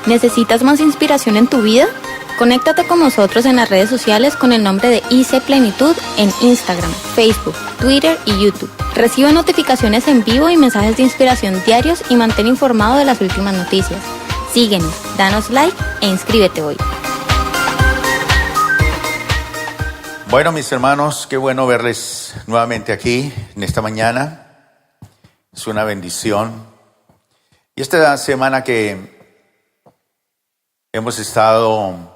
¿Necesitas más inspiración en tu vida? Conéctate con nosotros en las redes sociales con el nombre de IC Plenitud en Instagram, Facebook, Twitter y YouTube. Recibe notificaciones en vivo y mensajes de inspiración diarios y mantén informado de las últimas noticias. Síguenos, danos like e inscríbete hoy. Bueno, mis hermanos, qué bueno verles nuevamente aquí en esta mañana. Es una bendición. Y esta semana que hemos estado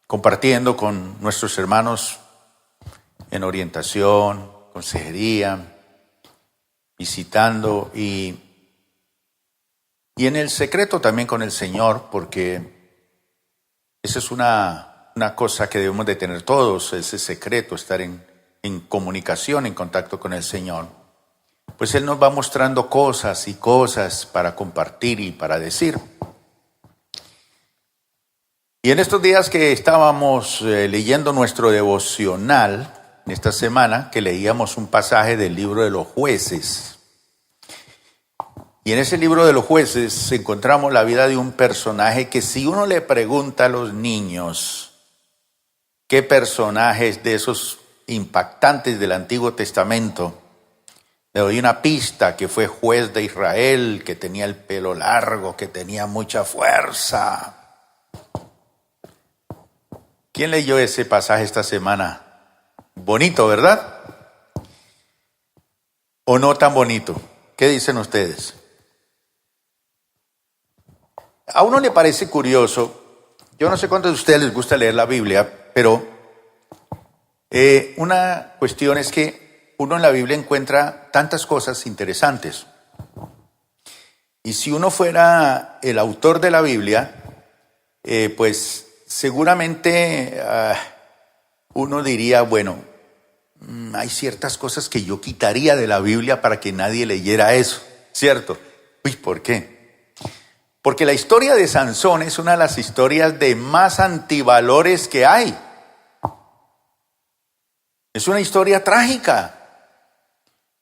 compartiendo con nuestros hermanos en orientación, consejería, visitando y en el secreto también con el Señor, porque esa es una cosa que debemos de tener todos, ese secreto, estar en comunicación, en contacto con el Señor. Pues Él nos va mostrando cosas y cosas para compartir y para decir. Y en estos días que estábamos leyendo nuestro devocional, en esta semana, que leíamos un pasaje del libro de los Jueces. Y en ese libro de los Jueces encontramos la vida de un personaje que si uno le pregunta a los niños qué personajes de esos impactantes del Antiguo Testamento, le doy una pista: que fue juez de Israel, que tenía el pelo largo, que tenía mucha fuerza. ¿Quién leyó ese pasaje esta semana? Bonito, ¿verdad? ¿O no tan bonito? ¿Qué dicen ustedes? A uno le parece curioso, yo no sé cuántos de ustedes les gusta leer la Biblia, pero una cuestión es que uno en la Biblia encuentra tantas cosas interesantes. Y si uno fuera el autor de la Biblia, pues seguramente uno diría, bueno, hay ciertas cosas que yo quitaría de la Biblia para que nadie leyera eso, ¿cierto? Uy, ¿por qué? Porque la historia de Sansón es una de las historias de más antivalores que hay. Es una historia trágica,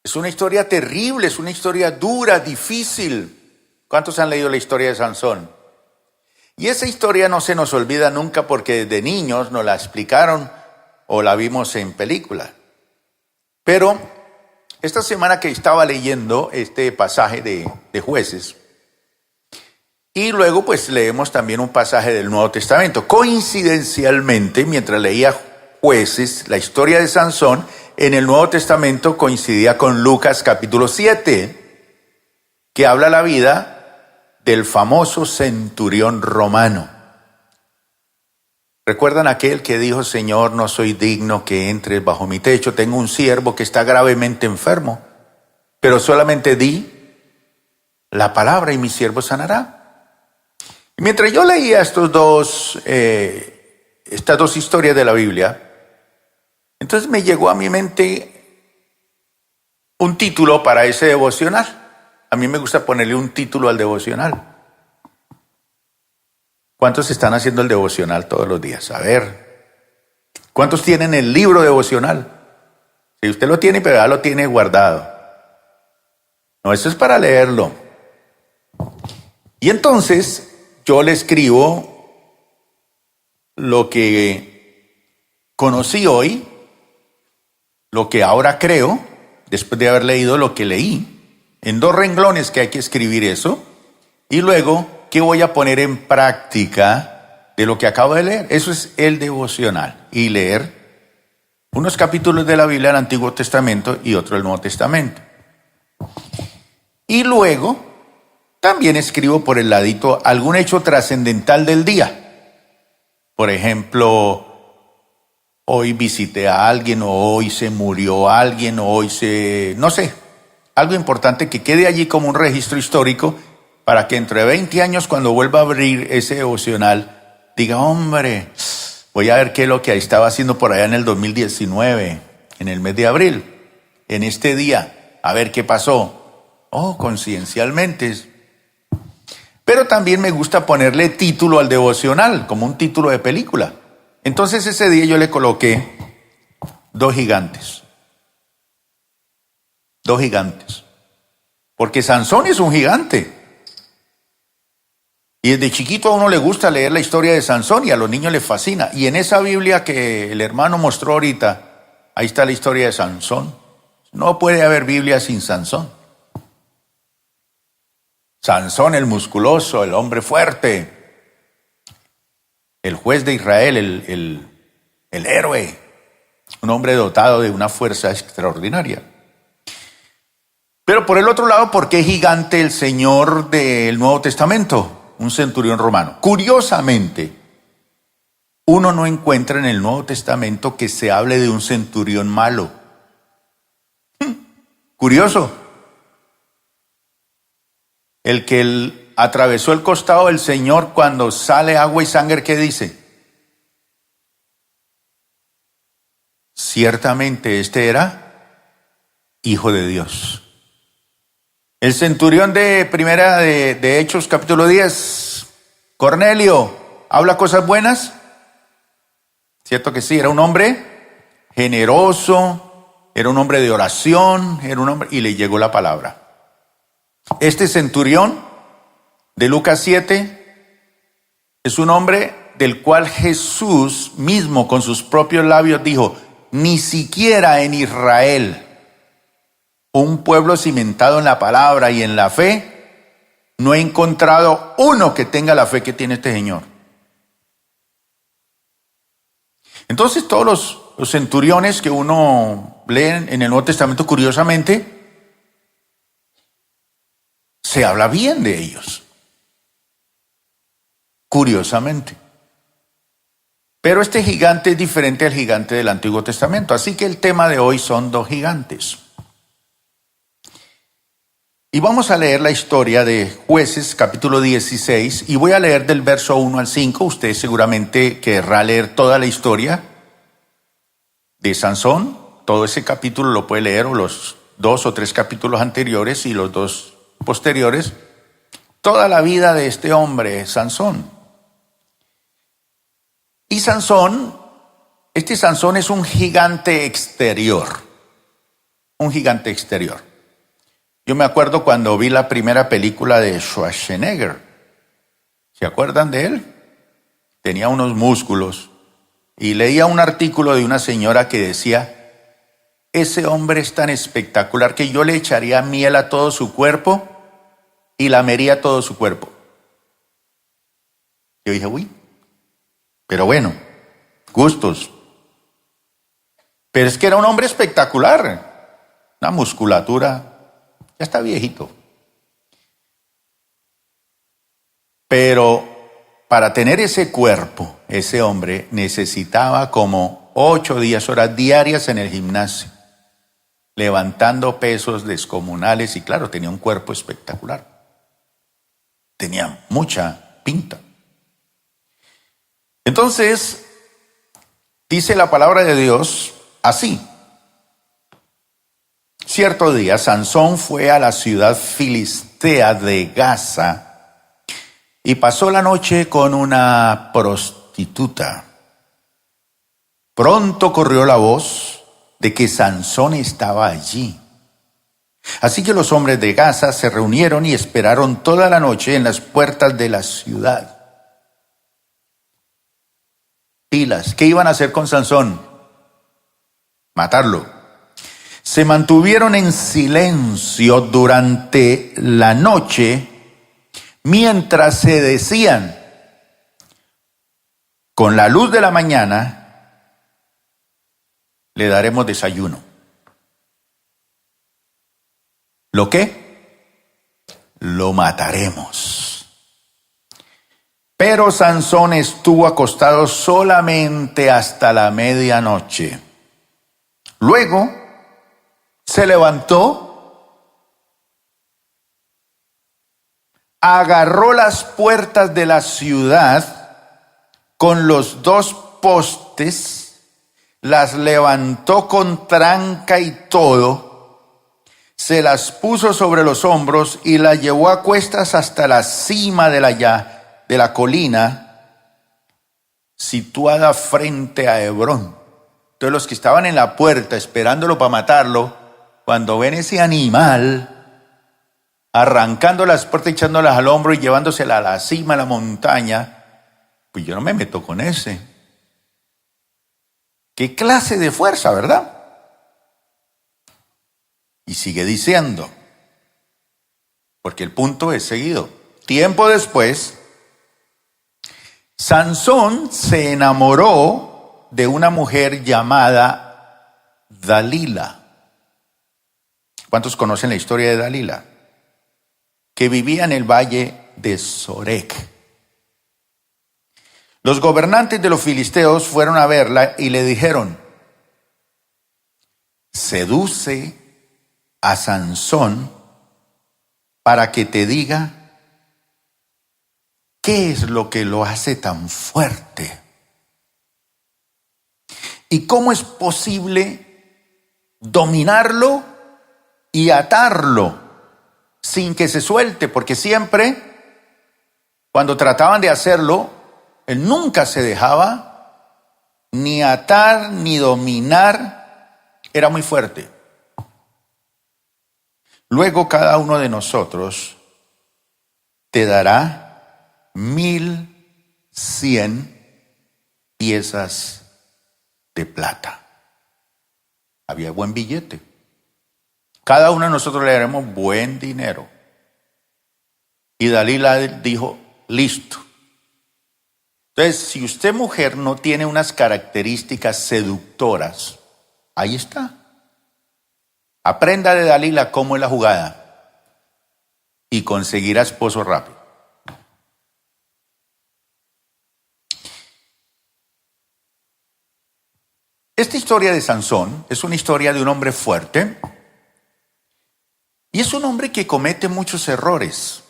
es una historia terrible, es una historia dura, difícil. ¿Cuántos han leído la historia de Sansón? Y esa historia no se nos olvida nunca porque de niños nos la explicaron o la vimos en película. Pero esta semana que estaba leyendo este pasaje de Jueces, y luego pues leemos también un pasaje del Nuevo Testamento. Coincidencialmente, mientras leía Jueces, la historia de Sansón en el Nuevo Testamento coincidía con Lucas capítulo 7, que habla la vida del famoso centurión romano. ¿Recuerdan aquel que dijo: Señor, no soy digno que entres bajo mi techo, tengo un siervo que está gravemente enfermo, pero solamente di la palabra y mi siervo sanará? Y mientras yo leía estas dos historias de la Biblia, entonces me llegó a mi mente un título para ese devocional. A mí me gusta ponerle un título al devocional. ¿Cuántos están haciendo el devocional todos los días? A ver, ¿cuántos tienen el libro devocional? Si usted lo tiene, pero ya lo tiene guardado. No, eso es para leerlo. Y entonces yo le escribo lo que conocí hoy, lo que ahora creo, después de haber leído lo que leí, en 2 renglones que hay que escribir eso, y luego, ¿qué voy a poner en práctica de lo que acabo de leer? Eso es el devocional, y leer unos capítulos de la Biblia del Antiguo Testamento y otro del Nuevo Testamento. Y luego también escribo por el ladito algún hecho trascendental del día. Por ejemplo, hoy visité a alguien, o hoy se murió alguien, o hoy no sé, algo importante que quede allí como un registro histórico para que entre 20 años, cuando vuelva a abrir ese devocional, diga: hombre, voy a ver qué es lo que estaba haciendo por allá en el 2019, en el mes de abril, en este día, a ver qué pasó. Oh, conciencialmente. Pero también me gusta ponerle título al devocional, como un título de película. Entonces ese día yo le coloqué 2 gigantes. 2 gigantes. Porque Sansón es un gigante. Y desde chiquito a uno le gusta leer la historia de Sansón y a los niños les fascina. Y en esa Biblia que el hermano mostró ahorita, ahí está la historia de Sansón. No puede haber Biblia sin Sansón. Sansón el musculoso, el hombre fuerte, el juez de Israel, el héroe, un hombre dotado de una fuerza extraordinaria. Pero por el otro lado, ¿por qué gigante el Señor del Nuevo Testamento? Un centurión romano. Curiosamente, uno no encuentra en el Nuevo Testamento que se hable de un centurión malo. Curioso. El que atravesó el costado del Señor cuando sale agua y sangre, ¿qué dice? Ciertamente este era hijo de Dios. El centurión de primera de Hechos, capítulo 10, Cornelio, ¿habla cosas buenas? Cierto que sí, era un hombre generoso, era un hombre de oración, era un hombre, y le llegó la palabra. Este centurión de Lucas 7 es un hombre del cual Jesús mismo con sus propios labios dijo, ni siquiera en Israel, un pueblo cimentado en la palabra y en la fe, no he encontrado uno que tenga la fe que tiene este señor. Entonces todos los centuriones que uno lee en el Nuevo Testamento, curiosamente, se habla bien de ellos. Curiosamente. Pero este gigante es diferente al gigante del Antiguo Testamento. Así que el tema de hoy son dos gigantes. Y vamos a leer la historia de Jueces, capítulo 16, y voy a leer del verso 1 al 5. Usted seguramente querrá leer toda la historia de Sansón. Todo ese capítulo lo puede leer, o los 2 o 3 capítulos anteriores y los 2 posteriores. Toda la vida de este hombre, Sansón. Y Sansón, este Sansón es un gigante exterior. Un gigante exterior. Yo me acuerdo cuando vi la primera película de Schwarzenegger. ¿Se acuerdan de él? Tenía unos músculos. Y leía un artículo de una señora que decía, ese hombre es tan espectacular que yo le echaría miel a todo su cuerpo y lamería todo su cuerpo. Yo dije, uy, pero bueno, gustos. Pero es que era un hombre espectacular. Una musculatura. Ya está viejito. Pero para tener ese cuerpo, ese hombre necesitaba como 8 horas diarias en el gimnasio, levantando pesos descomunales y claro, tenía un cuerpo espectacular. Tenía mucha pinta. Entonces, dice la palabra de Dios así. Cierto día, Sansón fue a la ciudad filistea de Gaza y pasó la noche con una prostituta. Pronto corrió la voz de que Sansón estaba allí. Así que los hombres de Gaza se reunieron y esperaron toda la noche en las puertas de la ciudad. Pilas, ¿qué iban a hacer con Sansón? Matarlo. Se mantuvieron en silencio durante la noche mientras se decían, con la luz de la mañana le daremos desayuno. ¿Lo qué? Lo mataremos. Pero Sansón estuvo acostado solamente hasta la medianoche. Luego se levantó, agarró las puertas de la ciudad con los 2 postes, las levantó con tranca y todo, se las puso sobre los hombros y las llevó a cuestas hasta la cima de la colina situada frente a Hebrón. Entonces los que estaban en la puerta esperándolo para matarlo, cuando ven ese animal arrancando las puertas, echándolas al hombro y llevándoselas a la cima de la montaña, pues yo no me meto con ese. ¿Qué clase de fuerza, verdad? Y sigue diciendo, porque el punto es seguido. Tiempo después, Sansón se enamoró de una mujer llamada Dalila. ¿Cuántos conocen la historia de Dalila? Que vivía en el valle de Sorek. Los gobernantes de los filisteos fueron a verla y le dijeron: seduce a Sansón para que te diga qué es lo que lo hace tan fuerte y cómo es posible dominarlo y atarlo sin que se suelte, porque siempre cuando trataban de hacerlo, él nunca se dejaba ni atar ni dominar, era muy fuerte. Luego cada uno de nosotros te dará 1,100 piezas de plata. Había buen billete. Cada uno de nosotros le daremos buen dinero. Y Dalila dijo, listo. Entonces, si usted, mujer, no tiene unas características seductoras, ahí está. Aprenda de Dalila cómo es la jugada y conseguirá esposo rápido. Esta historia de Sansón es una historia de un hombre fuerte y es un hombre que comete muchos errores.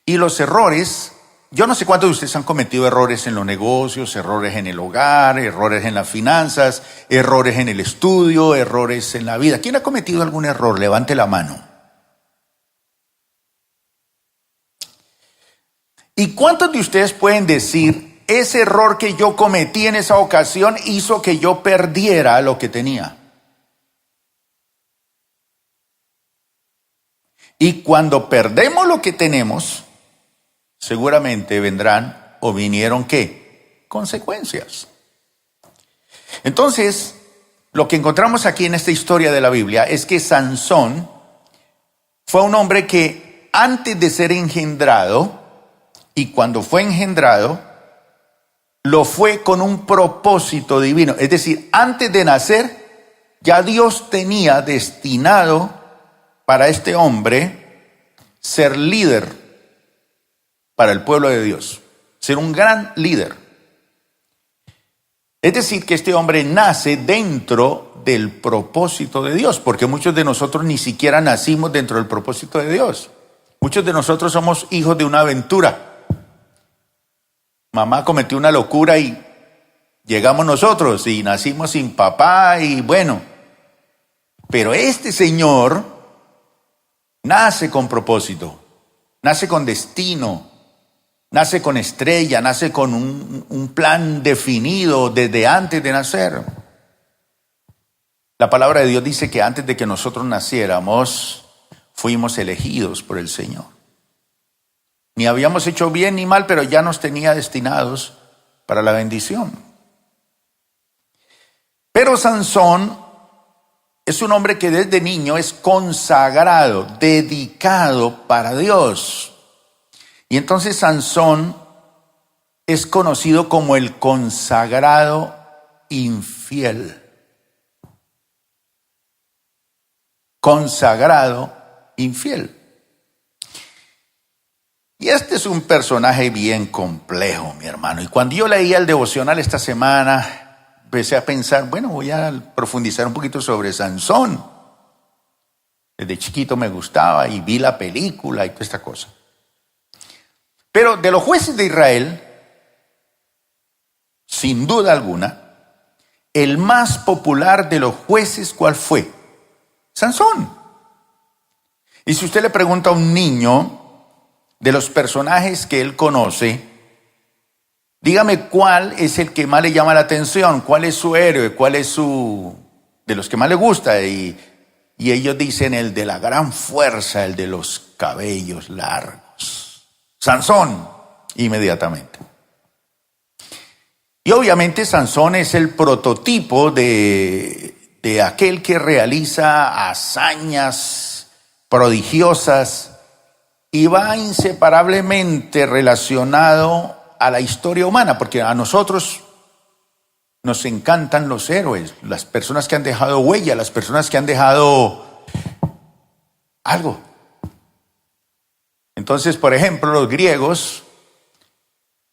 Y los errores, yo no sé cuántos de ustedes han cometido errores en los negocios, errores en el hogar, errores en las finanzas, errores en el estudio, errores en la vida. ¿Quién ha cometido algún error? Levante la mano. ¿Y cuántos de ustedes pueden decir, ese error que yo cometí en esa ocasión hizo que yo perdiera lo que tenía? Y cuando perdemos lo que tenemos, seguramente vendrán o vinieron ¿qué? Consecuencias. Entonces, lo que encontramos aquí en esta historia de la Biblia es que Sansón fue un hombre que antes de ser engendrado, y cuando fue engendrado, lo fue con un propósito divino. Es decir, antes de nacer, ya Dios tenía destinado para este hombre ser líder para el pueblo de Dios, ser un gran líder. Es decir, que este hombre nace dentro del propósito de Dios, porque muchos de nosotros ni siquiera nacimos dentro del propósito de Dios. Muchos de nosotros somos hijos de una aventura. Mamá cometió una locura y llegamos nosotros y nacimos sin papá y bueno. Pero este señor nace con propósito, nace con destino, nace con estrella, nace con un plan definido desde antes de nacer. La palabra de Dios dice que antes de que nosotros naciéramos, fuimos elegidos por el Señor. Ni habíamos hecho bien ni mal, pero ya nos tenía destinados para la bendición. Pero Sansón es un hombre que desde niño es consagrado, dedicado para Dios. Y entonces Sansón es conocido como el consagrado infiel. Consagrado infiel. Y este es un personaje bien complejo, mi hermano. Y cuando yo leía el devocional esta semana, empecé a pensar, bueno, voy a profundizar un poquito sobre Sansón. Desde chiquito me gustaba y vi la película y toda esta cosa. Pero de los jueces de Israel, sin duda alguna, el más popular de los jueces, ¿cuál fue? Sansón. Y si usted le pregunta a un niño de los personajes que él conoce, dígame cuál es el que más le llama la atención, cuál es su héroe, cuál es de los que más le gusta. Y y ellos dicen el de la gran fuerza, el de los cabellos largos. Sansón, inmediatamente. Y obviamente Sansón es el prototipo de aquel que realiza hazañas prodigiosas y va inseparablemente relacionado a la historia humana, porque a nosotros nos encantan los héroes, las personas que han dejado huella, las personas que han dejado algo. Entonces, por ejemplo, los griegos,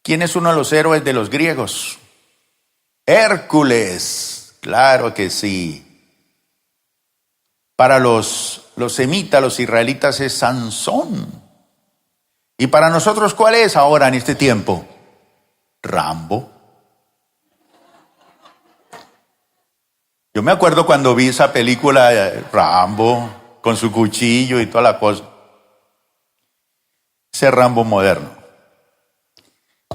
¿quién es uno de los héroes de los griegos? Hércules, claro que sí. Para los semitas, los israelitas, es Sansón. Y para nosotros, ¿cuál es ahora en este tiempo? Rambo. Yo me acuerdo cuando vi esa película Rambo, con su cuchillo y toda la cosa. Ese Rambo moderno.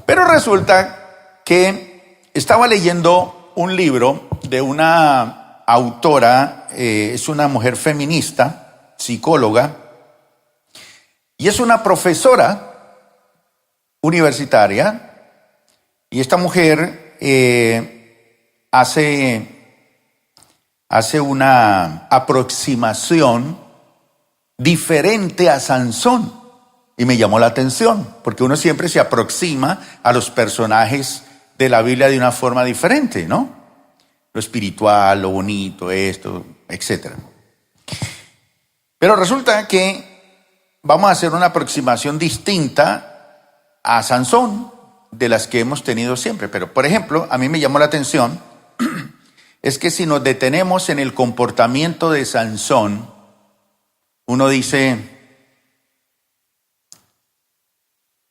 Pero resulta que estaba leyendo un libro de una autora, es una mujer feminista, psicóloga, y es una profesora universitaria, y esta mujer hace una aproximación diferente a Sansón. Y me llamó la atención, porque uno siempre se aproxima a los personajes de la Biblia de una forma diferente, ¿no? Lo espiritual, lo bonito, esto, etc. Pero resulta que vamos a hacer una aproximación distinta a Sansón de las que hemos tenido siempre. Pero, por ejemplo, a mí me llamó la atención es que si nos detenemos en el comportamiento de Sansón, uno dice,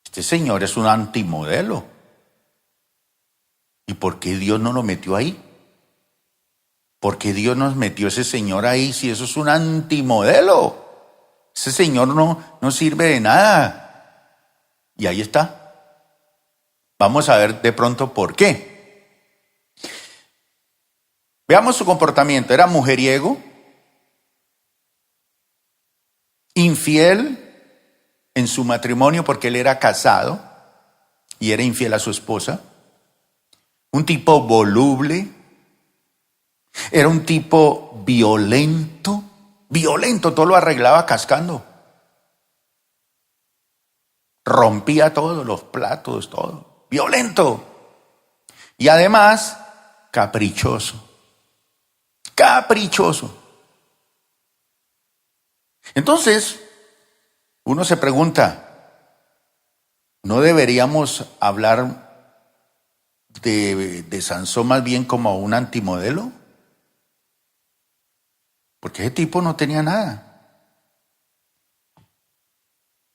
este señor es un antimodelo. ¿Y por qué Dios no lo metió ahí? ¿Por qué Dios nos metió ese señor ahí si eso es un antimodelo? Ese señor no sirve de nada. Y ahí está. Vamos a ver de pronto por qué. Veamos su comportamiento. Era mujeriego, infiel en su matrimonio porque él era casado y era infiel a su esposa. Un tipo voluble. Era un tipo violento. Violento, todo lo arreglaba cascando. Rompía todos los platos, todo. Violento. Y además, caprichoso. Caprichoso. Entonces, uno se pregunta, ¿no deberíamos hablar de Sansón más bien como un antimodelo? Porque ese tipo no tenía nada.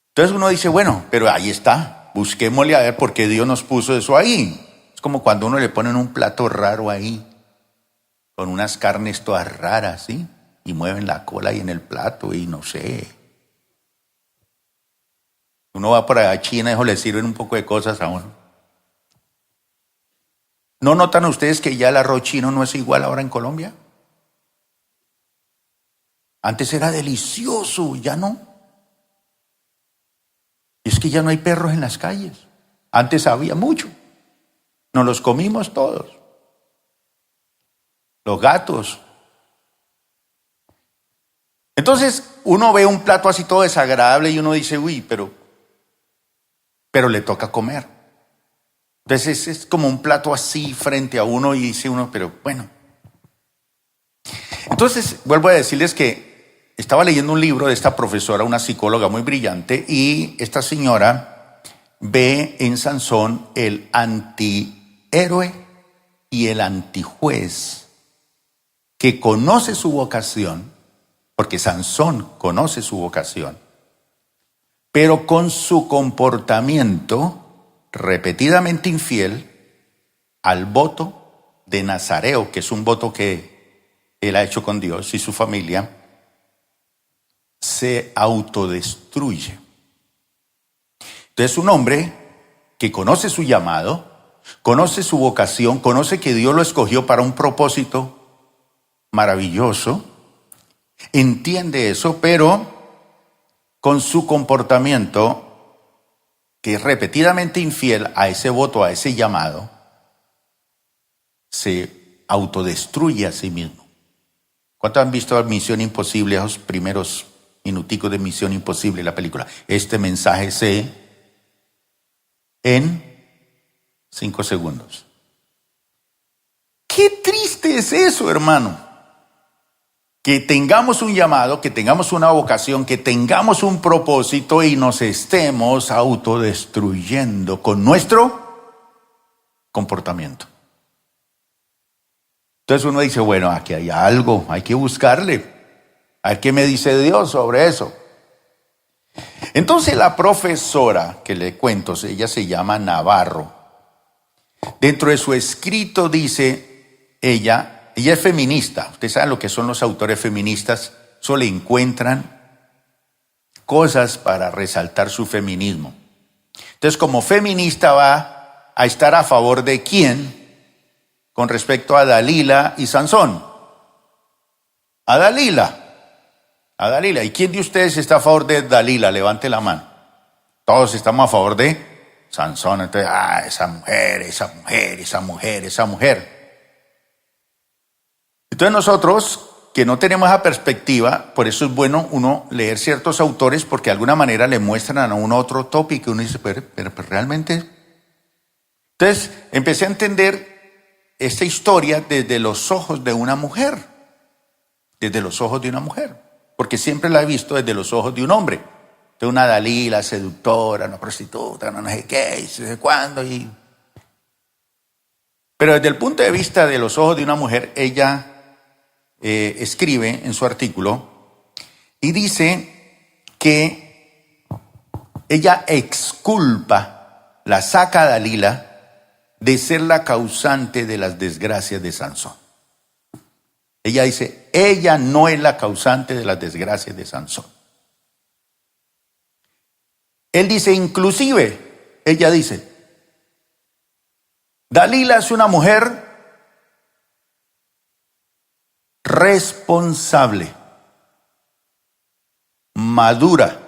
Entonces uno dice, bueno, pero ahí está, busquémosle a ver por qué Dios nos puso eso ahí. Es como cuando uno le ponen un plato raro ahí, con unas carnes todas raras, ¿sí? Y mueven la cola ahí en el plato y no sé. Uno va por allá a China y eso le sirven un poco de cosas a uno. ¿No notan ustedes que ya el arroz chino no es igual ahora en Colombia? Antes era delicioso, ya no. Es que ya no hay perros en las calles. Antes había mucho. Nos los comimos todos. Los gatos. Entonces uno ve un plato así todo desagradable y uno dice, uy, pero le toca comer. Entonces es como un plato así frente a uno y dice uno, pero bueno. Entonces vuelvo a decirles que estaba leyendo un libro de esta profesora, una psicóloga muy brillante, y esta señora ve en Sansón el antihéroe y el antijuez, que conoce su vocación, porque Sansón conoce su vocación, pero con su comportamiento repetidamente infiel al voto de Nazareo, que es un voto que él ha hecho con Dios y su familia, se autodestruye. Entonces un hombre que conoce su llamado, conoce su vocación, conoce que Dios lo escogió para un propósito maravilloso, entiende eso, pero con su comportamiento, que es repetidamente infiel a ese voto, a ese llamado, se autodestruye a sí mismo. ¿Cuántos han visto Misión Imposible, esos primeros minuticos de Misión Imposible, la película? Este mensaje en 5 segundos. Qué triste es eso, hermano. Que tengamos un llamado, que tengamos una vocación, que tengamos un propósito y nos estemos autodestruyendo con nuestro comportamiento. Entonces uno dice, bueno, aquí hay algo, hay que buscarle. A ver qué me dice Dios sobre eso. Entonces la profesora que le cuento, ella se llama Navarro. Dentro de su escrito dice, ella es feminista. Ustedes saben lo que son los autores feministas. Solo le encuentran cosas para resaltar su feminismo. Entonces, como feminista va a estar a favor de quién con respecto a Dalila y Sansón. A Dalila. ¿Y quién de ustedes está a favor de Dalila? Levante la mano. Todos estamos a favor de Sansón. Entonces, esa mujer. Entonces nosotros, que no tenemos esa perspectiva, por eso es bueno uno leer ciertos autores, porque de alguna manera le muestran a uno otro tópico y uno dice, pero realmente. Entonces empecé a entender esta historia desde los ojos de una mujer. Porque siempre la he visto desde los ojos de un hombre. De una Dalila, seductora, una prostituta, no sé qué, y no sé cuándo. Pero desde el punto de vista de los ojos de una mujer, ella escribe en su artículo y dice que ella exculpa, la saca a Dalila de ser la causante de las desgracias de Sansón. Ella dice, ella no es la causante de las desgracias de Sansón. Él dice, inclusive, ella dice, Dalila es una mujer responsable, madura,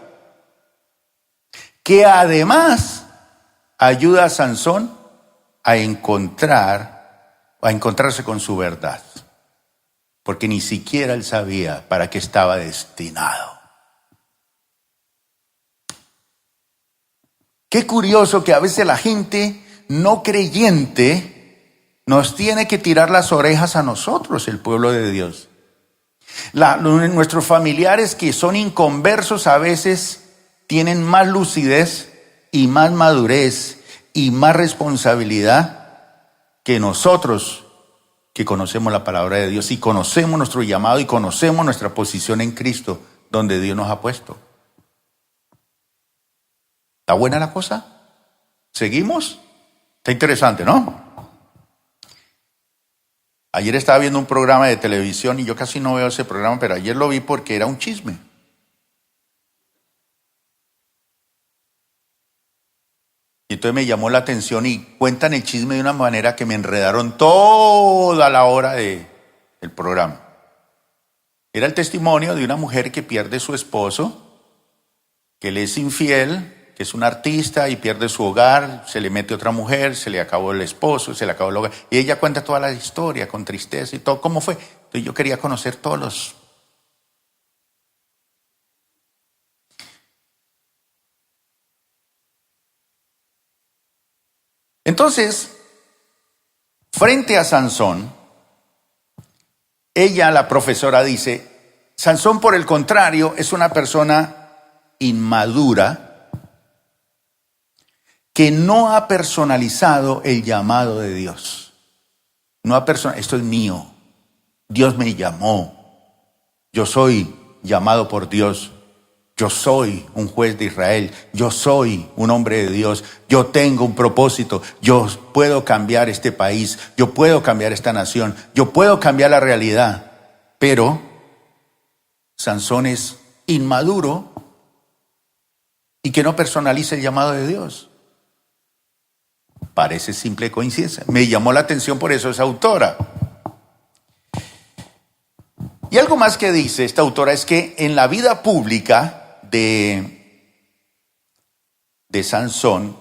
que además ayuda a Sansón a encontrarse con su verdad. Porque ni siquiera él sabía para qué estaba destinado. Qué curioso que a veces la gente no creyente nos tiene que tirar las orejas a nosotros, el pueblo de Dios. Nuestros familiares que son inconversos a veces tienen más lucidez y más madurez y más responsabilidad que nosotros, que conocemos la palabra de Dios y conocemos nuestro llamado y conocemos nuestra posición en Cristo, donde Dios nos ha puesto. ¿Está buena la cosa? ¿Seguimos? Está interesante, ¿no? Ayer estaba viendo un programa de televisión y yo casi no veo ese programa, pero ayer lo vi porque era un chisme. Y entonces me llamó la atención y cuentan el chisme de una manera que me enredaron toda la hora del programa. Era el testimonio de una mujer que pierde su esposo, que le es infiel, que es un artista y pierde su hogar, se le mete otra mujer, se le acabó el esposo, se le acabó el hogar. Y ella cuenta toda la historia con tristeza y todo, cómo fue. Entonces yo quería conocer todos los... Entonces, frente a Sansón, ella, la profesora, dice, Sansón, por el contrario, es una persona inmadura que no ha personalizado el llamado de Dios. Esto es mío. Dios me llamó. Yo soy llamado por Dios. Yo soy un juez de Israel, yo soy un hombre de Dios, yo tengo un propósito, yo puedo cambiar este país, yo puedo cambiar esta nación, yo puedo cambiar la realidad. Pero Sansón es inmaduro y que no personaliza el llamado de Dios. Parece simple coincidencia. Me llamó la atención por eso esa autora. Y algo más que dice esta autora es que en la vida pública de Sansón,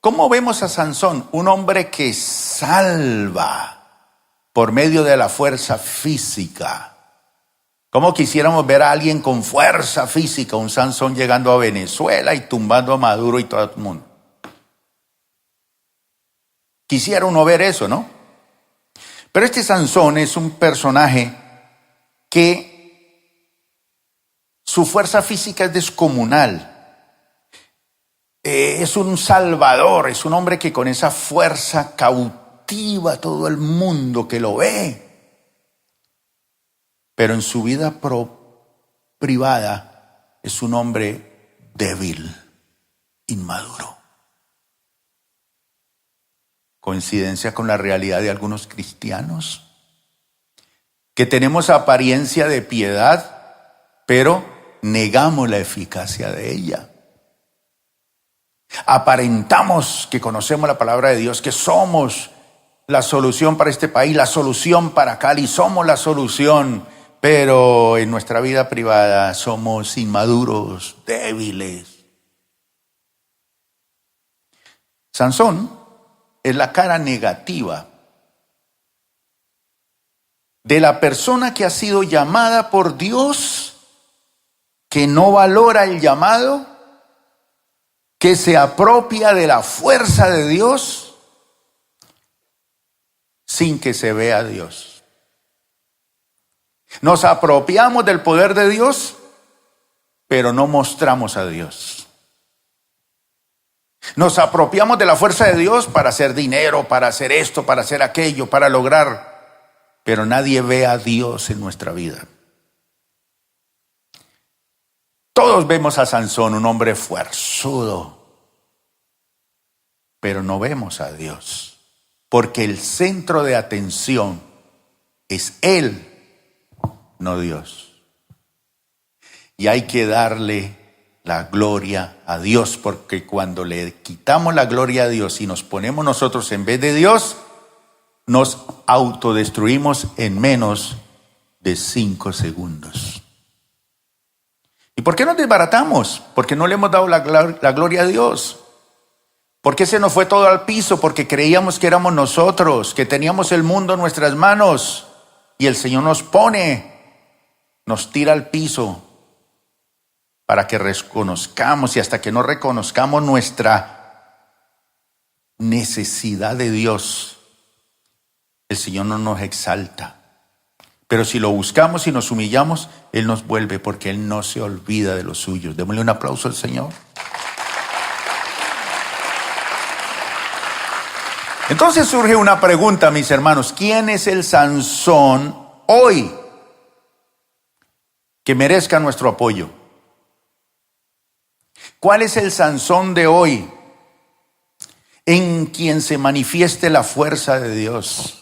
¿cómo vemos a Sansón? Un hombre que salva por medio de la fuerza física. ¿Cómo quisiéramos ver a alguien con fuerza física? Un Sansón llegando a Venezuela y tumbando a Maduro y todo el mundo. Quisiera uno ver eso, ¿no? Pero este Sansón es un personaje que su fuerza física es descomunal. Es un salvador, es un hombre que con esa fuerza cautiva a todo el mundo que lo ve. Pero en su vida privada es un hombre débil, inmaduro. Coincidencia con la realidad de algunos cristianos que tenemos apariencia de piedad, pero negamos la eficacia de ella. Aparentamos que conocemos la palabra de Dios, que somos la solución para este país, la solución para Cali, somos la solución, pero en nuestra vida privada somos inmaduros, débiles. Sansón es la cara negativa de la persona que ha sido llamada por Dios, que no valora el llamado, que se apropia de la fuerza de Dios sin que se vea a Dios. Nos apropiamos del poder de Dios, pero no mostramos a Dios. Nos apropiamos de la fuerza de Dios para hacer dinero, para hacer esto, para hacer aquello, para lograr, pero nadie ve a Dios en nuestra vida. Todos vemos a Sansón, un hombre fuerzudo, pero no vemos a Dios, porque el centro de atención es Él, no Dios. Y hay que darle la gloria a Dios, porque cuando le quitamos la gloria a Dios y nos ponemos nosotros en vez de Dios, nos autodestruimos en menos de 5 segundos. ¿Y por qué nos desbaratamos? Porque no le hemos dado la gloria a Dios. ¿Por qué se nos fue todo al piso? Porque creíamos que éramos nosotros, que teníamos el mundo en nuestras manos, y el Señor nos tira al piso para que reconozcamos, y hasta que no reconozcamos nuestra necesidad de Dios, el Señor no nos exalta. Pero si lo buscamos y nos humillamos, Él nos vuelve, porque Él no se olvida de los suyos. Démosle un aplauso al Señor. Entonces surge una pregunta, mis hermanos. ¿Quién es el Sansón hoy que merezca nuestro apoyo? ¿Cuál es el Sansón de hoy en quien se manifieste la fuerza de Dios?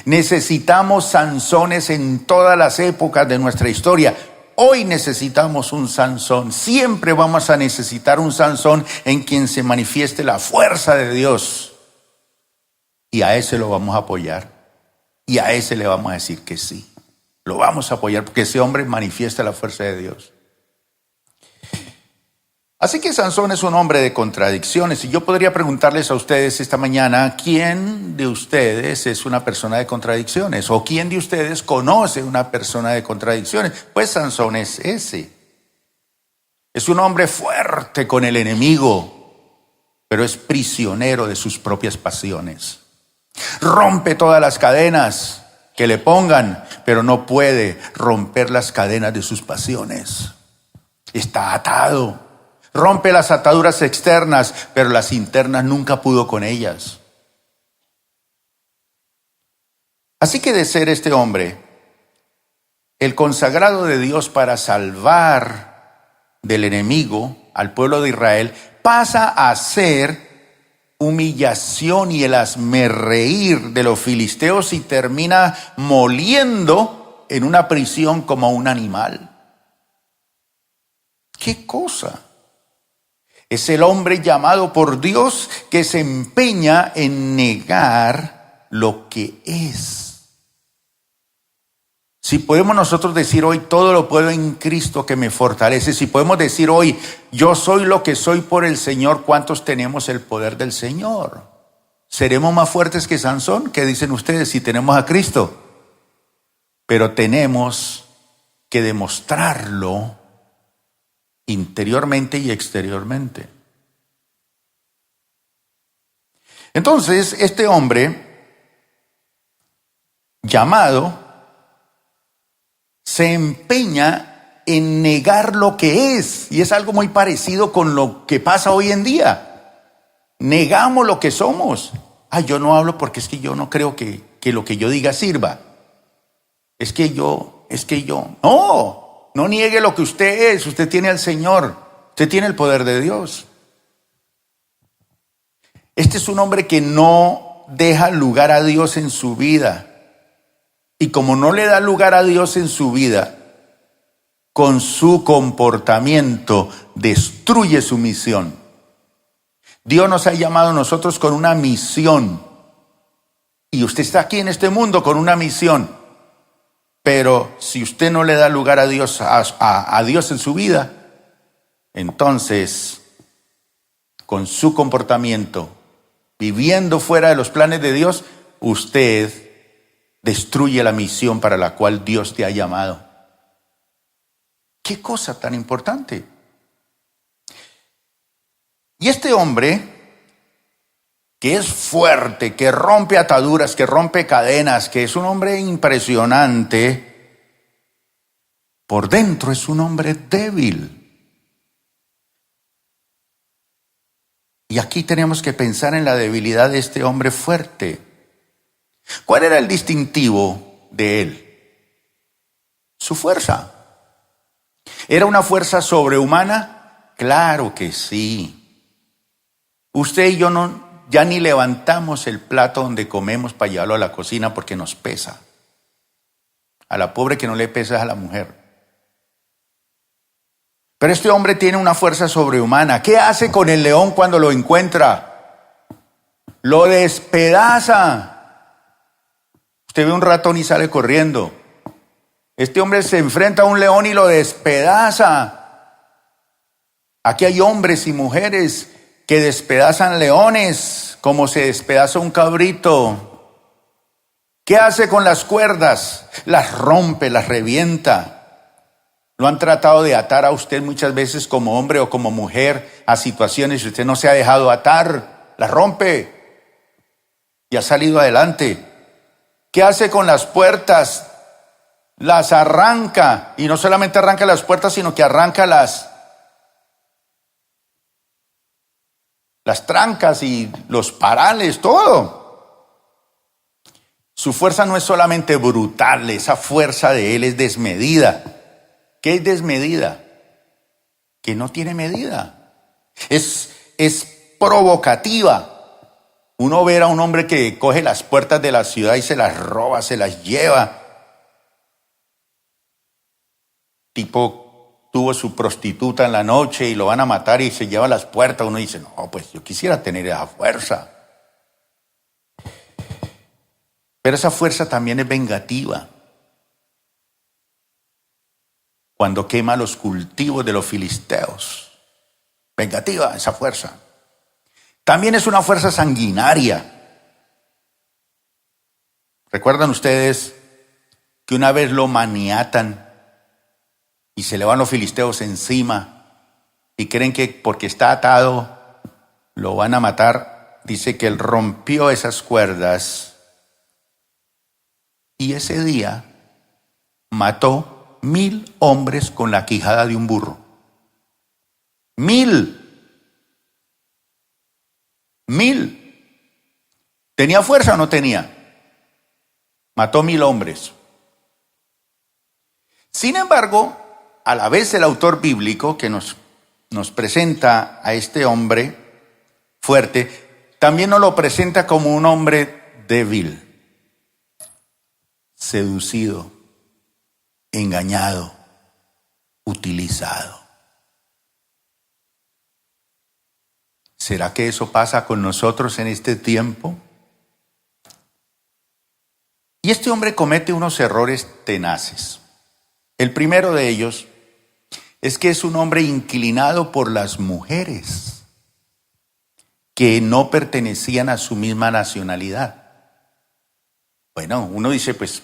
Necesitamos Sansones en todas las épocas de nuestra historia. Hoy necesitamos un Sansón. Siempre vamos a necesitar un Sansón en quien se manifieste la fuerza de Dios. Y a ese lo vamos a apoyar. Y a ese le vamos a decir que sí. Lo vamos a apoyar porque ese hombre manifiesta la fuerza de Dios. Así que Sansón es un hombre de contradicciones. Y yo podría preguntarles a ustedes esta mañana, ¿quién de ustedes es una persona de contradicciones? ¿O quién de ustedes conoce una persona de contradicciones? Pues Sansón es ese. Es un hombre fuerte con el enemigo, pero es prisionero de sus propias pasiones. Rompe todas las cadenas que le pongan, pero no puede romper las cadenas de sus pasiones. Está atado. Rompe las ataduras externas, pero las internas nunca pudo con ellas. Así que de ser este hombre, el consagrado de Dios para salvar del enemigo al pueblo de Israel, pasa a ser humillación y el hazmerreír de los filisteos y termina moliendo en una prisión como un animal. ¿Qué cosa? Es el hombre llamado por Dios que se empeña en negar lo que es. Si podemos nosotros decir hoy, todo lo puedo en Cristo que me fortalece. Si podemos decir hoy, yo soy lo que soy por el Señor, ¿cuántos tenemos el poder del Señor? ¿Seremos más fuertes que Sansón? ¿Qué dicen ustedes si tenemos a Cristo? Pero tenemos que demostrarlo interiormente y exteriormente. Entonces, este hombre llamado se empeña en negar lo que es, y es algo muy parecido con lo que pasa hoy en día. Negamos lo que somos. Yo no hablo porque es que yo no creo que lo que yo diga sirva. Es que yo. No niegue lo que usted es. Usted tiene al Señor. Usted tiene el poder de Dios. Este es un hombre que no deja lugar a Dios en su vida. Y como no le da lugar a Dios en su vida, con su comportamiento destruye su misión. Dios nos ha llamado a nosotros con una misión. Y usted está aquí en este mundo con una misión. Pero si usted no le da lugar a Dios, a Dios en su vida, entonces, con su comportamiento, viviendo fuera de los planes de Dios, usted destruye la misión para la cual Dios te ha llamado. ¡Qué cosa tan importante! Y este hombre, que es fuerte, que rompe ataduras, que rompe cadenas, que es un hombre impresionante, por dentro es un hombre débil. Y aquí tenemos que pensar en la debilidad de este hombre fuerte. ¿Cuál era el distintivo de él? Su fuerza. ¿Era una fuerza sobrehumana? Claro que sí. Usted y yo ya ni levantamos el plato donde comemos para llevarlo a la cocina porque nos pesa. A la pobre que no le pesa es a la mujer. Pero este hombre tiene una fuerza sobrehumana. ¿Qué hace con el león cuando lo encuentra? Lo despedaza. Usted ve un ratón y sale corriendo. Este hombre se enfrenta a un león y lo despedaza. Aquí hay hombres y mujeres que despedazan leones como se despedaza un cabrito. ¿Qué hace con las cuerdas? Las rompe, las revienta. Lo han tratado de atar a usted muchas veces como hombre o como mujer a situaciones y usted no se ha dejado atar. Las rompe y ha salido adelante. ¿Qué hace con las puertas? Las arranca. Y no solamente arranca las puertas, sino que arranca las trancas y los parales, todo. Su fuerza no es solamente brutal, esa fuerza de él es desmedida. ¿Qué es desmedida? Que no tiene medida. Es provocativa. Uno ve a un hombre que coge las puertas de la ciudad y se las roba, se las lleva. Tipo, tuvo su prostituta en la noche y lo van a matar y se lleva las puertas. Uno dice, no, pues yo quisiera tener esa fuerza. Pero esa fuerza también es vengativa. Cuando quema los cultivos de los filisteos. Vengativa esa fuerza. También es una fuerza sanguinaria. ¿Recuerdan ustedes que una vez lo maniatan y se le van los filisteos encima y creen que porque está atado lo van a matar? Dice que él rompió esas cuerdas y ese día mató 1,000 hombres con la quijada de un burro. 1,000. ¿Tenía fuerza o no tenía? Mató 1,000 hombres. Sin embargo, a la vez el autor bíblico que nos presenta a este hombre fuerte, también nos lo presenta como un hombre débil, seducido, engañado, utilizado. ¿Será que eso pasa con nosotros en este tiempo? Y este hombre comete unos errores tenaces. El primero de ellos es que es un hombre inclinado por las mujeres que no pertenecían a su misma nacionalidad. Bueno, uno dice, pues,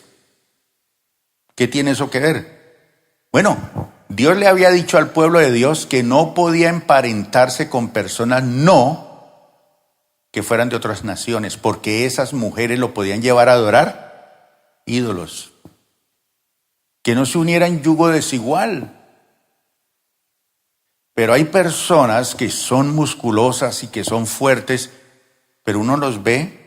¿qué tiene eso que ver? Bueno, Dios le había dicho al pueblo de Dios que no podía emparentarse con personas que fueran de otras naciones, porque esas mujeres lo podían llevar a adorar ídolos. Que no se uniera en yugo desigual. Pero hay personas que son musculosas y que son fuertes, pero uno los ve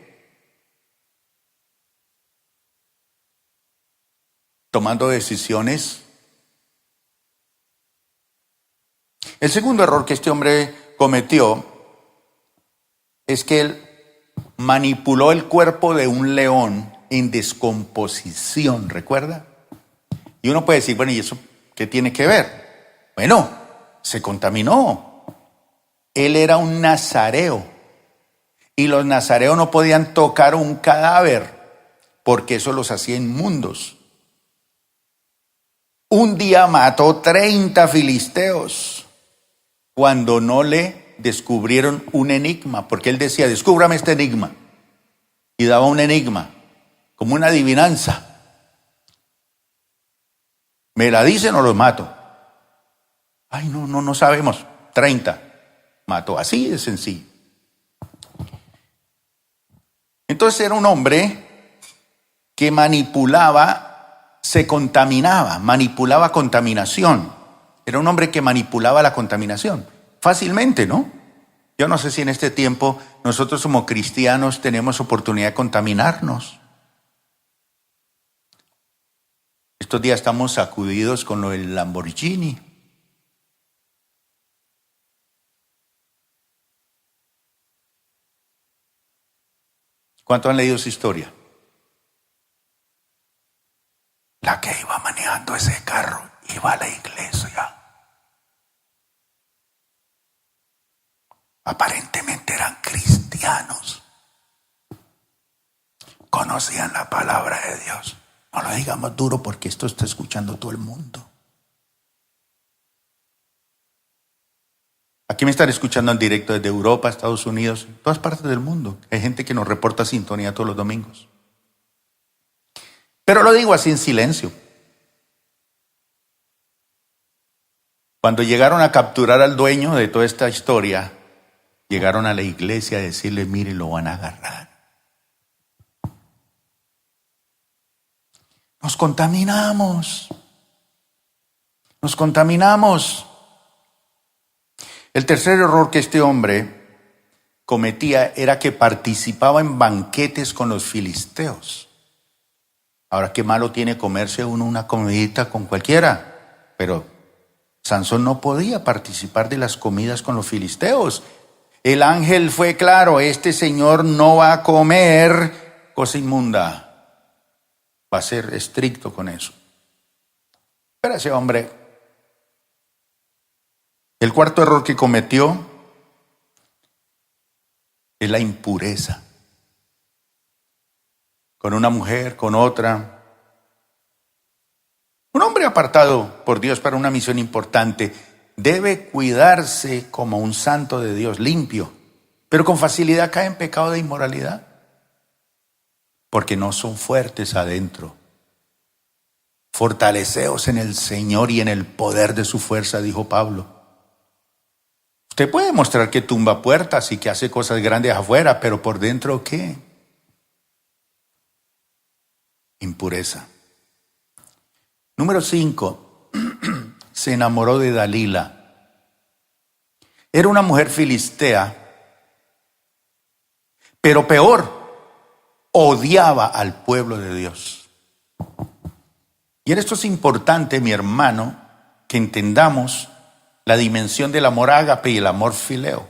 tomando decisiones. El segundo error que este hombre cometió es que él manipuló el cuerpo de un león en descomposición, ¿recuerda? Y uno puede decir, bueno, ¿y eso qué tiene que ver? Bueno, se contaminó. Él era un nazareo y los nazareos no podían tocar un cadáver porque eso los hacía inmundos. Un día mató 30 filisteos cuando no le descubrieron un enigma, porque él decía, descúbrame este enigma, y daba un enigma, como una adivinanza. ¿Me la dicen o los mato? Ay, no sabemos. 30 mató, así de sencillo. Entonces era un hombre que manipulaba, se contaminaba, manipulaba contaminación. Era un hombre que manipulaba la contaminación. Fácilmente, ¿no? Yo no sé si en este tiempo nosotros como cristianos tenemos oportunidad de contaminarnos. Estos días estamos sacudidos con lo del Lamborghini. ¿Cuántos han leído esa historia? La que iba manejando ese carro iba a la iglesia. Aparentemente eran cristianos. Conocían la palabra de Dios. No lo digamos duro porque esto está escuchando todo el mundo. Aquí me están escuchando en directo desde Europa, Estados Unidos, todas partes del mundo. Hay gente que nos reporta sintonía todos los domingos. Pero lo digo así en silencio. Cuando llegaron a capturar al dueño de toda esta historia, llegaron a la iglesia a decirle, mire, lo van a agarrar. Nos contaminamos. Nos contaminamos. El tercer error que este hombre cometía era que participaba en banquetes con los filisteos. Ahora, qué malo tiene comerse uno una comidita con cualquiera, pero Sansón no podía participar de las comidas con los filisteos. El ángel fue claro, este señor no va a comer cosa inmunda. Va a ser estricto con eso. Pero ese hombre, el cuarto error que cometió es la impureza. Con una mujer, con otra. Un hombre apartado por Dios para una misión importante debe cuidarse como un santo de Dios, limpio, pero con facilidad cae en pecado de inmoralidad, porque no son fuertes adentro. Fortaleceos en el Señor y en el poder de su fuerza, dijo Pablo. Usted puede mostrar que tumba puertas y que hace cosas grandes afuera, pero por dentro, ¿qué? Impureza. Número 5. Se enamoró de Dalila. Era una mujer filistea, pero peor, odiaba al pueblo de Dios. Y en esto es importante, mi hermano, que entendamos la dimensión del amor ágape y el amor fileo.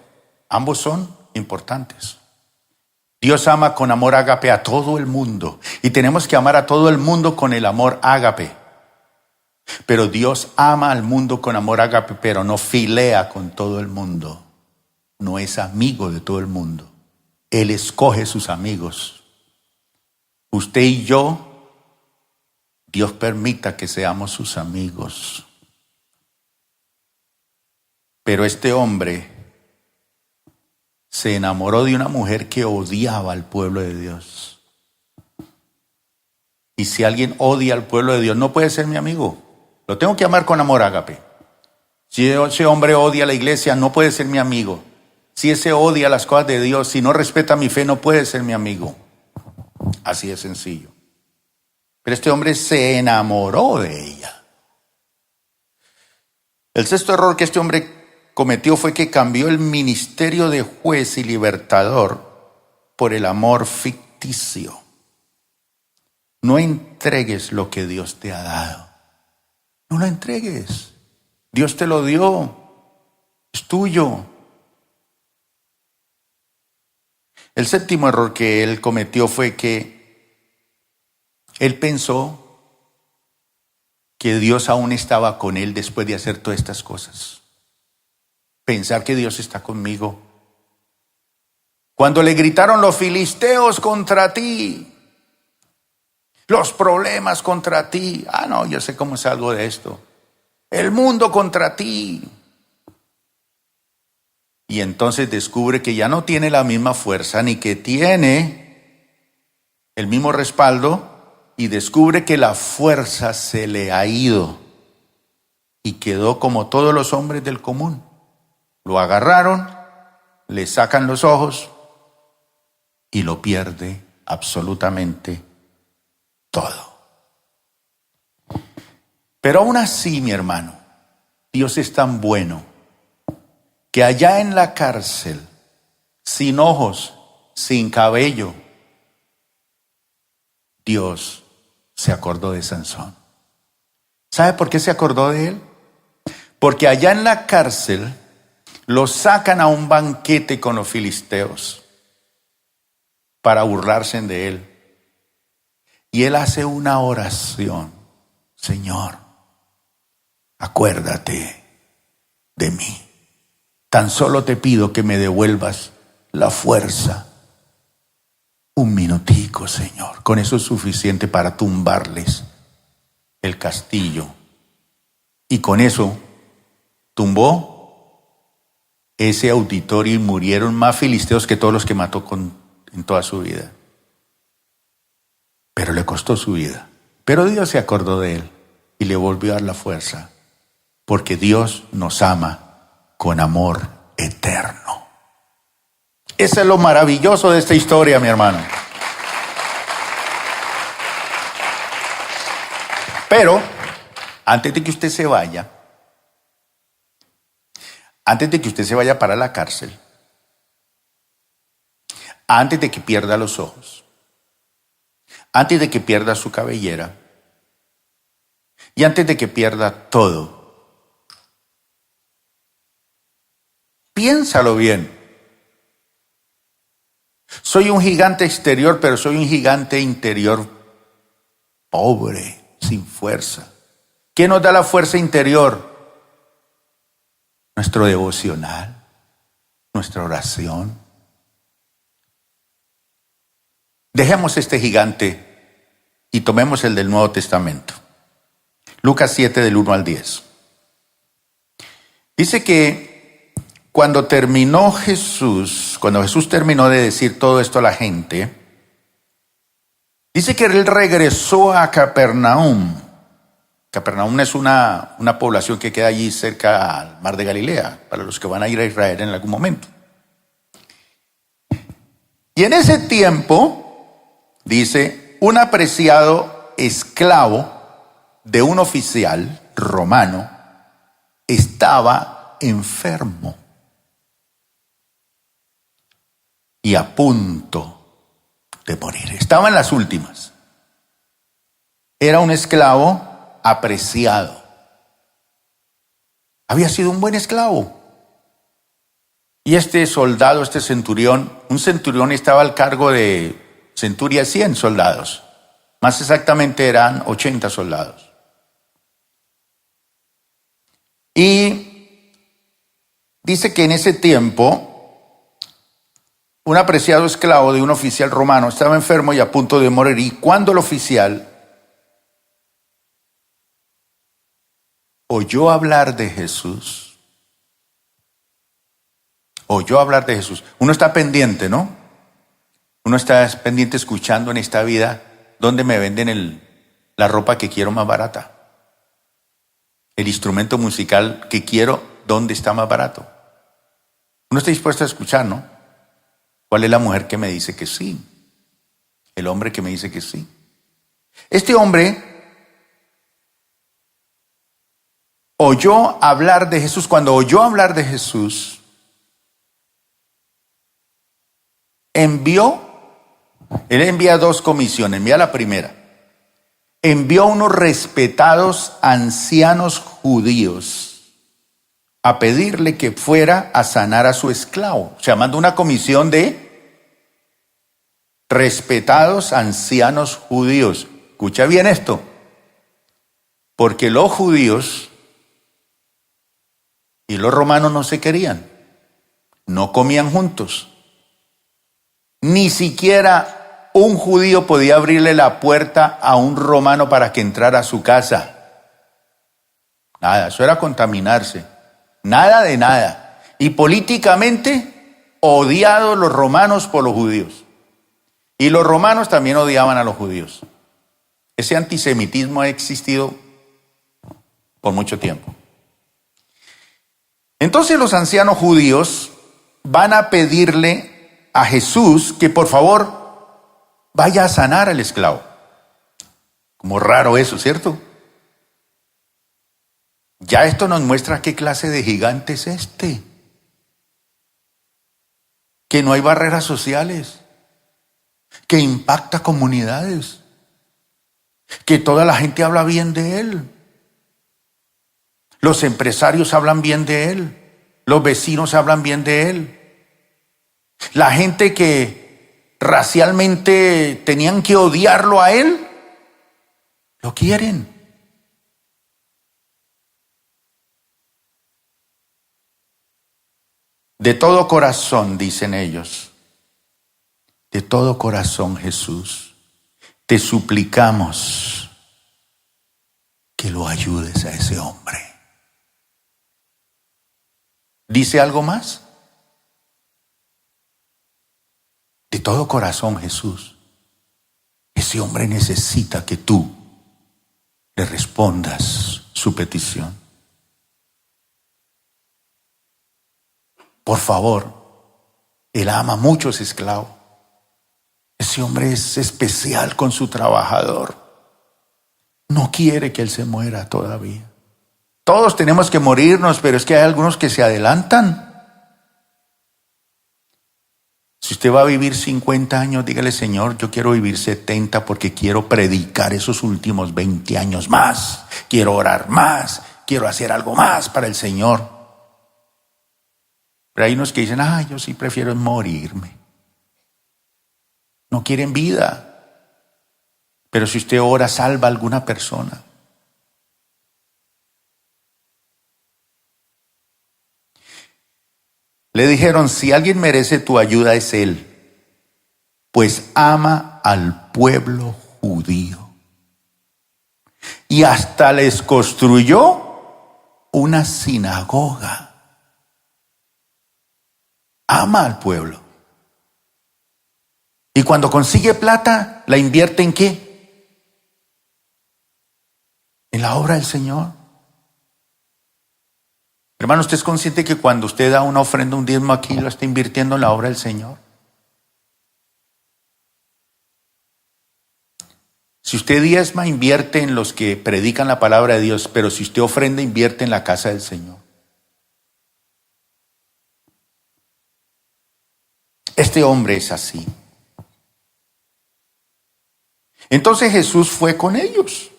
Ambos son importantes. Dios ama con amor ágape a todo el mundo y tenemos que amar a todo el mundo con el amor ágape. Pero Dios ama al mundo con amor ágape, pero no filea con todo el mundo. No es amigo de todo el mundo. Él escoge sus amigos. Usted y yo Dios permita que seamos sus amigos. Pero este hombre se enamoró de una mujer que odiaba al pueblo de Dios. Y si alguien odia al pueblo de Dios, no puede ser mi amigo. Lo tengo que amar con amor ágape. Si ese hombre odia a la iglesia, no puede ser mi amigo. Si ese odia las cosas de Dios, si no respeta mi fe, no puede ser mi amigo. Así de sencillo. Pero este hombre se enamoró de ella. El sexto error que este hombre cometió fue que cambió el ministerio de juez y libertador por el amor ficticio. No entregues lo que Dios te ha dado. No lo entregues. Dios te lo dio. Es tuyo. El séptimo error que él cometió fue que él pensó que Dios aún estaba con él después de hacer todas estas cosas. Pensar que Dios está conmigo. Cuando le gritaron los filisteos contra ti, los problemas contra ti. No, yo sé cómo salgo de esto. El mundo contra ti. Y entonces descubre que ya no tiene la misma fuerza, ni que tiene el mismo respaldo, y descubre que la fuerza se le ha ido y quedó como todos los hombres del común. Lo agarraron, le sacan los ojos y lo pierde absolutamente todo. Pero aún así, mi hermano, Dios es tan bueno que allá en la cárcel, sin ojos, sin cabello, Dios se acordó de Sansón. ¿Sabe por qué se acordó de él? Porque allá en la cárcel lo sacan a un banquete con los filisteos para burlarse de él. Y él hace una oración: Señor, acuérdate de mí. Tan solo te pido que me devuelvas la fuerza. Un minutico, Señor. Con eso es suficiente para tumbarles el castillo. Y con eso tumbó ese auditorio y murieron más filisteos que todos los que mató en toda su vida. Pero le costó su vida. Pero Dios se acordó de él y le volvió a dar la fuerza. Porque Dios nos ama con amor eterno. Eso es lo maravilloso de esta historia, mi hermano. Pero, antes de que usted se vaya, antes de que usted se vaya para la cárcel, antes de que pierda los ojos, antes de que pierda su cabellera, y antes de que pierda todo, piénsalo bien. Soy un gigante exterior, pero soy un gigante interior pobre, sin fuerza. ¿Qué nos da la fuerza interior? Nuestro devocional, nuestra oración. Dejemos este gigante y tomemos el del Nuevo Testamento. Lucas 7, del 1 al 10. Dice que cuando Jesús terminó de decir todo esto a la gente, dice que él regresó a Capernaum. Capernaum es una población que queda allí cerca al mar de Galilea, para los que van a ir a Israel en algún momento. Y en ese tiempo, dice, un apreciado esclavo de un oficial romano estaba enfermo y a punto de morir. Estaba en las últimas. Era un esclavo apreciado. Había sido un buen esclavo. Y este soldado, este centurión, un centurión estaba al cargo de centuria 100 soldados. Más exactamente eran 80 soldados. Y dice que en ese tiempo un apreciado esclavo de un oficial romano estaba enfermo y a punto de morir. Y cuando el oficial oyó hablar de Jesús. Oyó hablar de Jesús. Uno está pendiente, ¿no? Uno está pendiente escuchando en esta vida dónde me venden la ropa que quiero más barata. El instrumento musical que quiero, ¿dónde está más barato? Uno está dispuesto a escuchar, ¿no? ¿Cuál es la mujer que me dice que sí? El hombre que me dice que sí. Este hombre oyó hablar de Jesús. Cuando oyó hablar de Jesús, él envía 2 comisiones. Envía la primera. Envió a unos respetados ancianos judíos a pedirle que fuera a sanar a su esclavo. O sea, mandó una comisión de respetados ancianos judíos. Escucha bien esto. Porque los judíos y los romanos no se querían. No comían juntos. Ni siquiera un judío podía abrirle la puerta a un romano para que entrara a su casa. Nada, eso era contaminarse. Nada de nada. Y políticamente odiados los romanos por los judíos. Y los romanos también odiaban a los judíos. Ese antisemitismo ha existido por mucho tiempo. Entonces los ancianos judíos van a pedirle a Jesús que por favor vaya a sanar al esclavo. Como raro eso, ¿cierto? Ya esto nos muestra qué clase de gigante es este. Que no hay barreras sociales. Que impacta comunidades. Que toda la gente habla bien de él. Los empresarios hablan bien de él. Los vecinos hablan bien de él. La gente que racialmente tenían que odiarlo a él, lo quieren. De todo corazón, dicen ellos, de todo corazón, Jesús, te suplicamos que lo ayudes a ese hombre. ¿Dice algo más? De todo corazón, Jesús, ese hombre necesita que tú le respondas su petición. Por favor, él ama mucho a ese esclavo. Ese hombre es especial con su trabajador. No quiere que él se muera todavía. Todos tenemos que morirnos, pero es que hay algunos que se adelantan. Si usted va a vivir 50 años, dígale: Señor, yo quiero vivir 70 porque quiero predicar esos últimos 20 años más. Quiero orar más, quiero hacer algo más para el Señor. Pero hay unos que dicen: yo sí prefiero morirme. No quieren vida. Pero si usted ora, salva a alguna persona. Le dijeron: si alguien merece tu ayuda es él, pues ama al pueblo judío. Y hasta les construyó una sinagoga. Ama al pueblo. Y cuando consigue plata, ¿la invierte en qué? En la obra del Señor. Hermano, ¿usted es consciente que cuando usted da una ofrenda, un diezmo aquí, lo está invirtiendo en la obra del Señor? Si usted diezma, invierte en los que predican la palabra de Dios, pero si usted ofrenda, invierte en la casa del Señor. Este hombre es así. Entonces Jesús fue con ellos.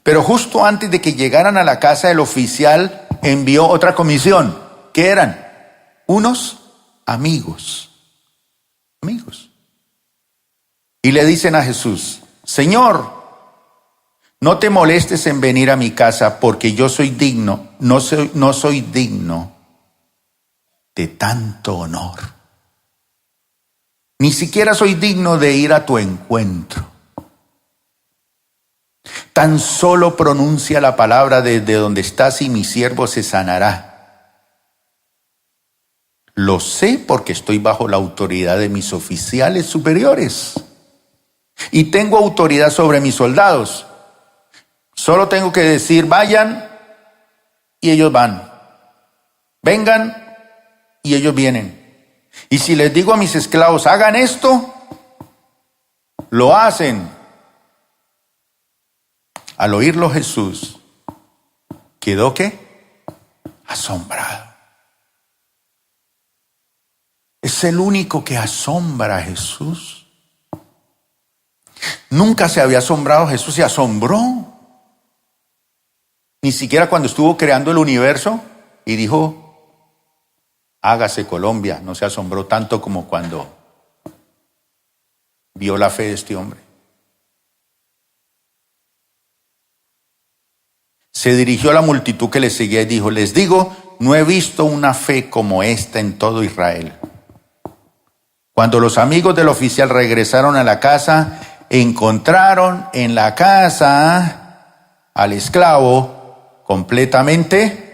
Pero justo antes de que llegaran a la casa del oficial, envió otra comisión. ¿Qué eran? Unos amigos. Amigos. Y le dicen a Jesús: Señor, no te molestes en venir a mi casa, porque yo soy digno, no soy digno de tanto honor. Ni siquiera soy digno de ir a tu encuentro. Tan solo pronuncia la palabra desde donde estás y mi siervo se sanará. Lo sé porque estoy bajo la autoridad de mis oficiales superiores. Y tengo autoridad sobre mis soldados. Solo tengo que decir, vayan, y ellos van. Vengan, y ellos vienen. Y si les digo a mis esclavos, hagan esto, lo hacen. Al oírlo Jesús, ¿quedó qué? Asombrado. Es el único que asombra a Jesús. Nunca se había asombrado Jesús, se asombró. Ni siquiera cuando estuvo creando el universo y dijo, hágase Colombia, no se asombró tanto como cuando vio la fe de este hombre. Se dirigió a la multitud que le seguía y dijo, les digo, no he visto una fe como esta en todo Israel. Cuando los amigos del oficial regresaron a la casa, encontraron en la casa al esclavo completamente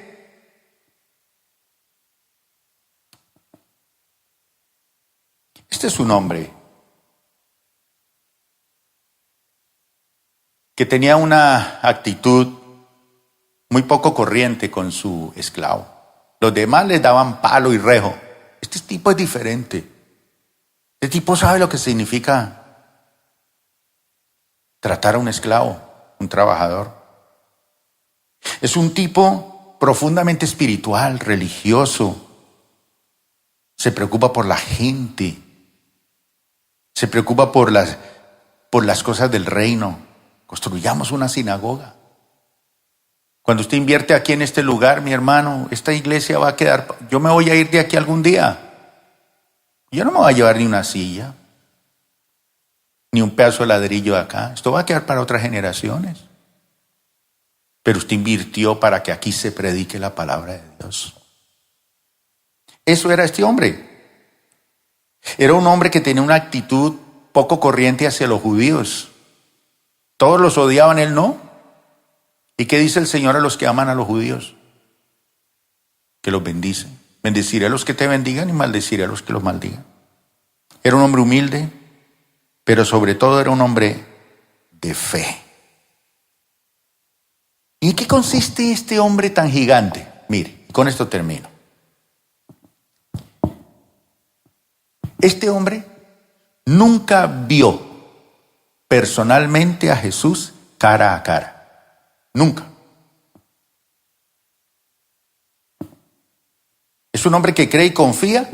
Este es un hombre que tenía una actitud muy poco corriente con su esclavo. Los demás les daban palo y rejo. Este tipo es diferente. Este tipo sabe lo que significa tratar a un esclavo, un trabajador. Es un tipo profundamente espiritual, religioso. Se preocupa por la gente. Se preocupa por las cosas del reino. Construyamos una sinagoga. Cuando usted invierte aquí en este lugar, mi hermano, esta iglesia va a quedar. Yo me voy a ir de aquí algún día. Yo no me voy a llevar ni una silla, ni un pedazo de ladrillo de acá. Esto va a quedar para otras generaciones. Pero usted invirtió para que aquí se predique la palabra de Dios. Eso era este hombre. Era un hombre que tenía una actitud poco corriente hacia los judíos. Todos los odiaban, él no. ¿Y qué dice el Señor a los que aman a los judíos? Que los bendice. Bendeciré a los que te bendigan y maldeciré a los que los maldigan. Era un hombre humilde, pero sobre todo era un hombre de fe. ¿Y en qué consiste este hombre tan gigante? Mire, con esto termino. Este hombre nunca vio personalmente a Jesús cara a cara. Nunca. Es un hombre que cree y confía,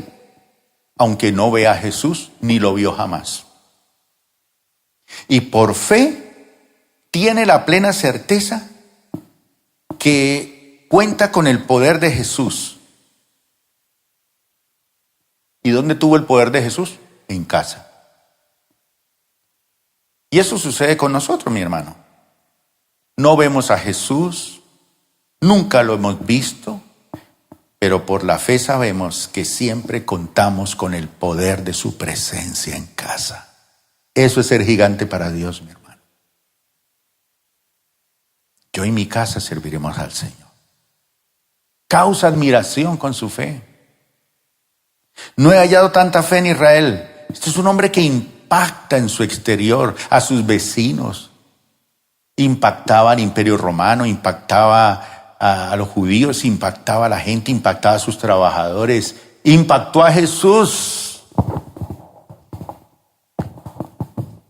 aunque no vea a Jesús ni lo vio jamás. Y por fe tiene la plena certeza que cuenta con el poder de Jesús. ¿Y dónde tuvo el poder de Jesús? En casa. Y eso sucede con nosotros, mi hermano. No vemos a Jesús, nunca lo hemos visto, pero por la fe sabemos que siempre contamos con el poder de su presencia en casa. Eso es ser gigante para Dios, mi hermano. Yo y mi casa serviremos al Señor. Causa admiración con su fe. No he hallado tanta fe en Israel. Este es un hombre que impacta en su exterior a sus vecinos. Impactaba al Imperio Romano, impactaba a los judíos, impactaba a la gente, impactaba a sus trabajadores, impactó a Jesús.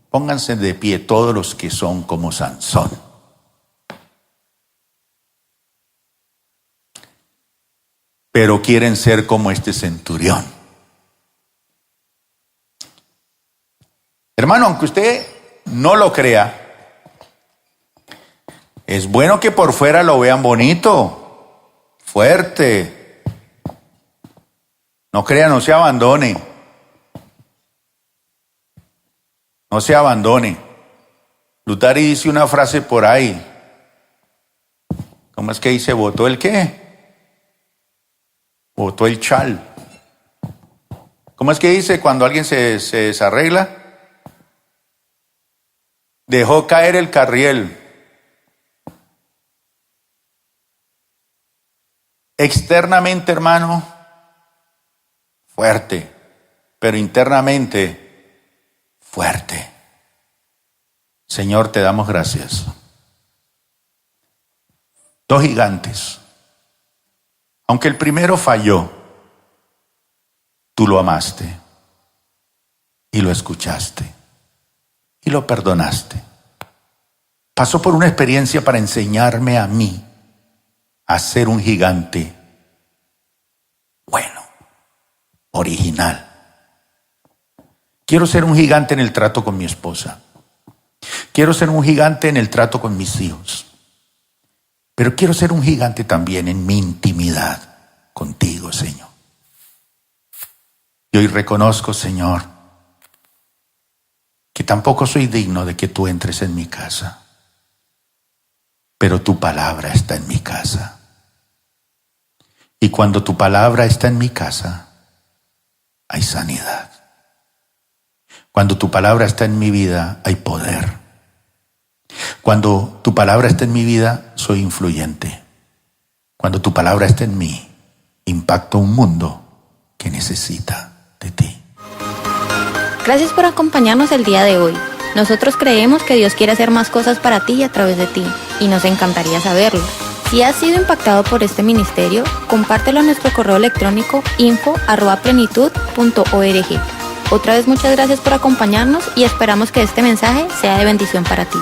Pónganse de pie todos los que son como Sansón. Pero quieren ser como este centurión. Hermano, aunque usted no lo crea, es bueno que por fuera lo vean bonito, fuerte. No crea, no se abandone. No se abandone. Lutari dice una frase por ahí. ¿Cómo es que dice? ¿Botó el qué? Botó el chal. ¿Cómo es que dice cuando alguien se desarregla? Dejó caer el carriel. externamente, hermano, fuerte, pero internamente fuerte. Señor, te damos gracias. 2 gigantes. Aunque el primero falló, tú lo amaste y lo escuchaste y lo perdonaste. Pasó por una experiencia para enseñarme a mí a ser un gigante bueno, original. Quiero ser un gigante en el trato con mi esposa. Quiero ser un gigante en el trato con mis hijos. Pero quiero ser un gigante también en mi intimidad contigo, Señor. Y hoy reconozco, Señor, que tampoco soy digno de que tú entres en mi casa. Pero tu palabra está en mi casa. Y cuando tu palabra está en mi casa, hay sanidad. Cuando tu palabra está en mi vida, hay poder. Cuando tu palabra está en mi vida, soy influyente. Cuando tu palabra está en mí, impacto un mundo que necesita de ti. Gracias por acompañarnos el día de hoy. Nosotros creemos que Dios quiere hacer más cosas para ti y a través de ti, y nos encantaría saberlo. Si has sido impactado por este ministerio, compártelo a nuestro correo electrónico info@plenitud.org. Otra vez muchas gracias por acompañarnos y esperamos que este mensaje sea de bendición para ti.